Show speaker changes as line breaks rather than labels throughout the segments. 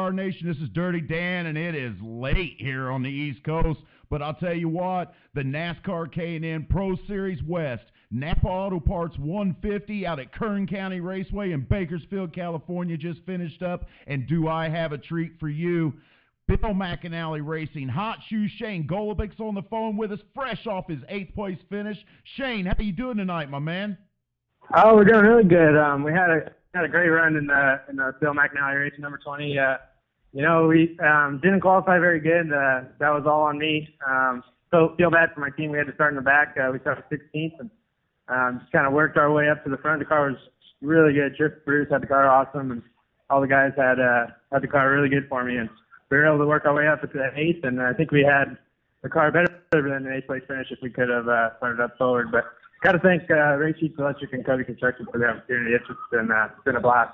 NASCAR Nation? This is Dirty Dan, and it is late here on the East Coast. But I'll tell you what, the NASCAR K&N Pro Series West, NAPA Auto Parts 150 out at Kern County Raceway in Bakersfield, California just finished up. And do I have a treat for you? Bill McAnally Racing, Hot Shoes Shane Golobic's on the phone with us, fresh off his 8th place finish. Shane, how you doing tonight, my man?
Oh, we're doing really good. We had a great run in the Bill McAnally Racing number 20. We didn't qualify very good. That was all on me. So feel bad for my team. We had to start in the back. We started 16th and just kind of worked our way up to the front. The car was really good. Trip Bruce had the car awesome, and all the guys had the car really good for me. And we were able to work our way up to the 8th, and I think we had the car better than an 8th place finish if we could have started up forward. But got to thank Race Sheets Electric and Cody Construction for the opportunity. It's just been a blast.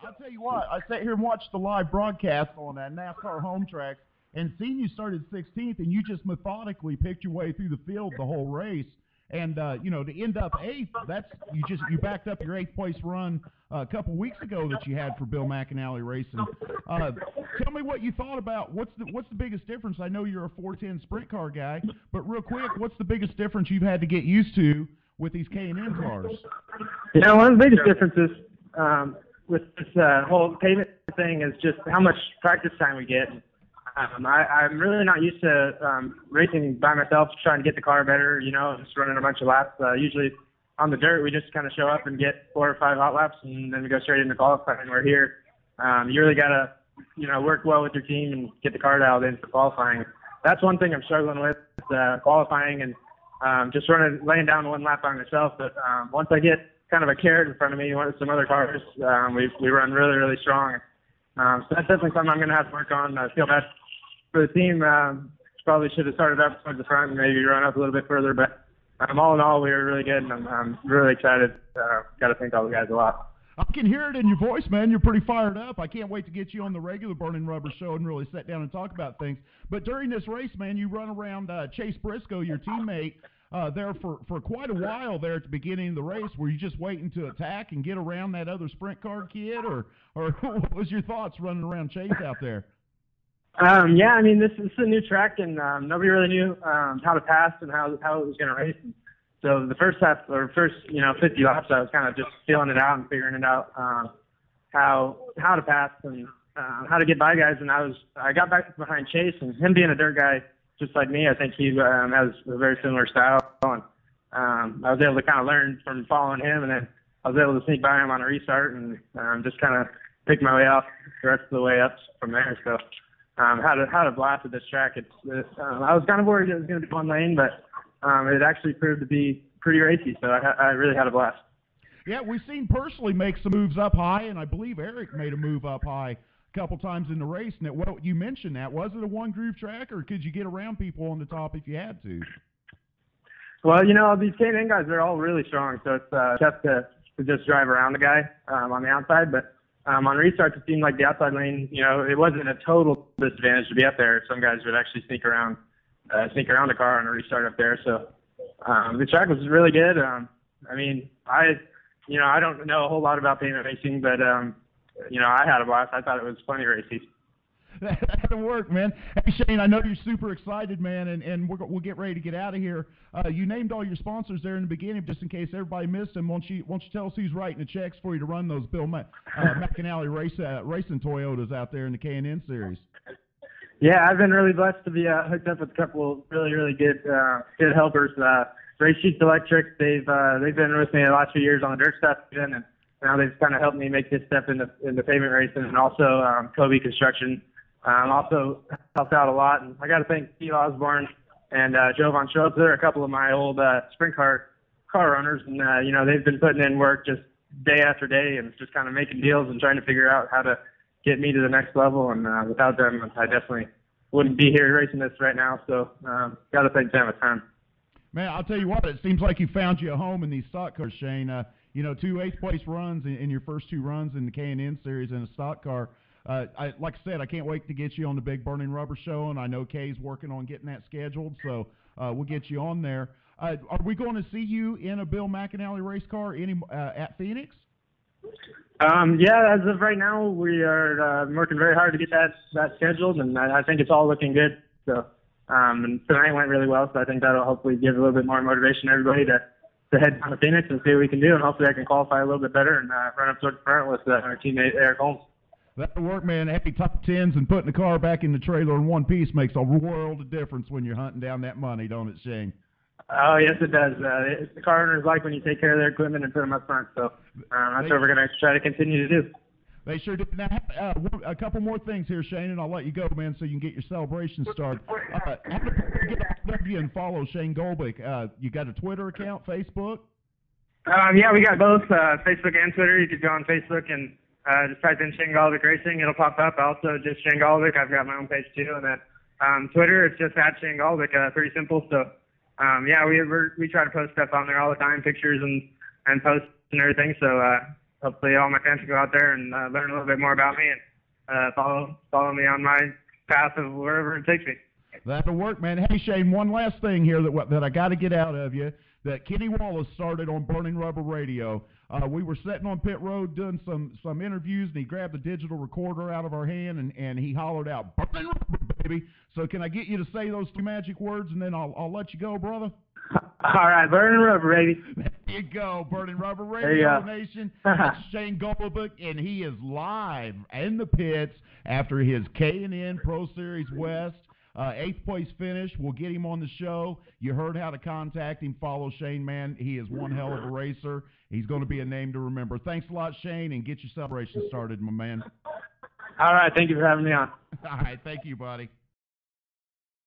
I'll tell you what, I sat here and watched the live broadcast on that NASCAR home tracks, and seeing you started 16th, and you just methodically picked your way through the field the whole race. And to end up 8th, you backed up your 8th place run a couple weeks ago that you had for Bill McAnally Racing. Tell me what you thought about what's the biggest difference. I know you're a 410 sprint car guy, but real quick, what's the biggest difference you've had to get used to with these K&N cars?
One of the biggest differences with this whole pavement thing is just how much practice time we get. I'm really not used to racing by myself, trying to get the car better, just running a bunch of laps. Usually on the dirt, we just kind of show up and get 4 or 5 hot laps, and then we go straight into qualifying. We're here. You really got to, work well with your team and get the car dialed in for qualifying. That's one thing I'm struggling with, qualifying and just laying down one lap by myself. But once I get kind of a carrot in front of me, with some other cars, we run really, really strong. So that's definitely something I'm going to have to work on. I feel bad for the team. Probably should have started up towards the front and maybe run up a little bit further. But all in all, we were really good, and I'm really excited. Got to thank all the guys a lot.
I can hear it in your voice, man. You're pretty fired up. I can't wait to get you on the regular Burning Rubber show and really sit down and talk about things. But during this race, man, you run around Chase Briscoe, your teammate, there for quite a while there at the beginning of the race. Were you just waiting to attack and get around that other sprint car kid, or what was your thoughts running around Chase out there?
This is a new track, and nobody really knew how to pass and how it was going to race. So the first 50 laps, I was kind of just feeling it out and figuring it out, how to pass and how to get by guys. And I got back behind Chase, and him being a dirt guy just like me, I think he has a very similar style. And I was able to kind of learn from following him, and then I was able to sneak by him on a restart and just kind of pick my way off the rest of the way up from there. So had a blast at this track. I was kind of worried it was going to be one lane, but it actually proved to be pretty racy, so I really had a blast.
Yeah, we've seen Personally make some moves up high, and I believe Eric made a move up high a couple times in the race. And you mentioned that. Was it a one-groove track, or could you get around people on the top if you had to?
Well, these K&N guys, they're all really strong, so it's tough to just drive around the guy on the outside. But on restarts, it seemed like the outside lane, it wasn't a total disadvantage to be up there. Some guys would actually sneak around the car on a restart up there. So the track was really good. I don't know a whole lot about pavement racing, but I had a blast. I thought it was plenty racy.
That'll work, man. Hey, Shane, I know you're super excited, man, and we'll get ready to get out of here. You named all your sponsors there in the beginning, just in case everybody missed them. Won't you tell us who's writing the checks for you to run those Bill McAnally Racing Toyotas out there in the K&N Series?
Yeah, I've been really blessed to be hooked up with a couple of really, really good helpers. Race Sheets Electric, they've been with me the last few years on the dirt stuff, and now they've kind of helped me make this step into pavement racing, and also Cody Construction also helped out a lot. And I got to thank Steve Osborne and Joe Von Schultz. They're a couple of my old sprint car runners, and they've been putting in work just day after day and just kind of making deals and trying to figure out how to get me to the next level. And without them, I definitely wouldn't be here racing this right now. So got to thank them a ton.
Man, I'll tell you what, it seems like you found you a home in these stock cars, Shane. 2 8th place runs in your first 2 runs in the K&N Series in a stock car. Like I said, I can't wait to get you on the Big Burning Rubber show, and I know Kay's working on getting that scheduled, so we'll get you on there. Are we going to see you in a Bill McAnally race car at Phoenix?
Yeah, as of right now, we are working very hard to get that scheduled, and I think it's all looking good. So, and tonight went really well, so I think that'll hopefully give a little bit more motivation to everybody to head down to Phoenix and see what we can do, and hopefully I can qualify a little bit better and run up towards the front with our teammate Eric Holmes.
That'll work, man. Happy top tens and putting the car back in the trailer in one piece makes a world of difference when you're hunting down that money, don't it, Shane?
Oh, yes, it does. The car owners like when you take care of their equipment and put them up front, so that's what we're going to try to continue to do.
They sure did. Now, a couple more things here, Shane, and I'll let you go, man, so you can get your celebration started. How do people get a hold of you and follow Shane Golobic? You got a Twitter account, Facebook?
Yeah, we got both Facebook and Twitter. You could go on Facebook and just type in Shane Golobic Racing. It'll pop up. Also, just Shane Golobic. I've got my own page, too. And then Twitter, it's just at Shane Golobic. Pretty simple. So, yeah, we try to post stuff on there all the time, pictures and posts and everything. So, hopefully all my fans can go out there and learn a little bit more about me and follow me on my path of wherever it takes me.
That'll work, man. Hey, Shane, one last thing here that I got to get out of you. That Kenny Wallace started on Burning Rubber Radio. We were sitting on pit road doing some interviews, and he grabbed the digital recorder out of our hand, and he hollered out, "Burning Rubber, baby." So can I get you to say those two magic words, and then I'll let you go, brother?
All right, Burning Rubber, baby.
There you go, Burning Rubber Radio Nation. That's Shane Golobic, and he is live in the pits after his K&N Pro Series West 8th place finish. We'll get him on the show. You heard how to contact him. Follow Shane, man. He is one hell of a racer. He's going to be a name to remember. Thanks a lot, Shane, and get your celebration started, my man.
All right, thank you for having me on.
All right, thank you, buddy.